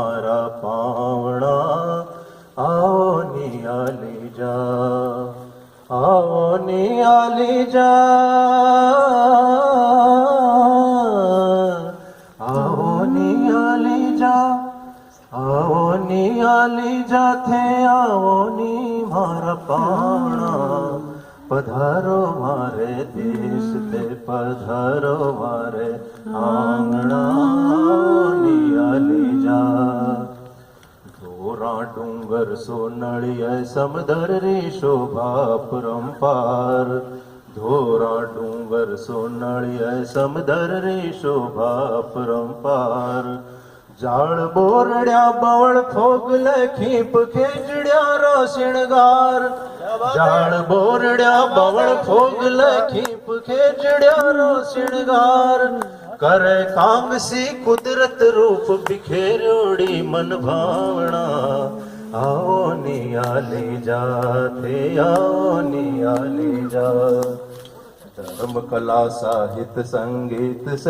मारा पावणा आओ नियाली जा आओ नियाली जा आओ नियाली जा आओ नियाली जा थे आओ नी मारा पावणा पधारो मारे देश ते पधारो मारे आंगणा नियाली जा धोरा डूंगर सोनळिया समदर रे शोभा परंपार धोरा डूंगर सोनळिया समदर रे शोभा परंपार जाळ बोरड्या बवळ फोगल खीप खेचड्या रो शिणगार जाळ बोरड्या बवळ फोगल खीप खेचड्या रो शिणगार करे कांगसी कुदरत रूप बिखेरोड़ी मन भावना आओ नियाली जा थे आओ नियाली जा धर्म कला साहित्य संगीत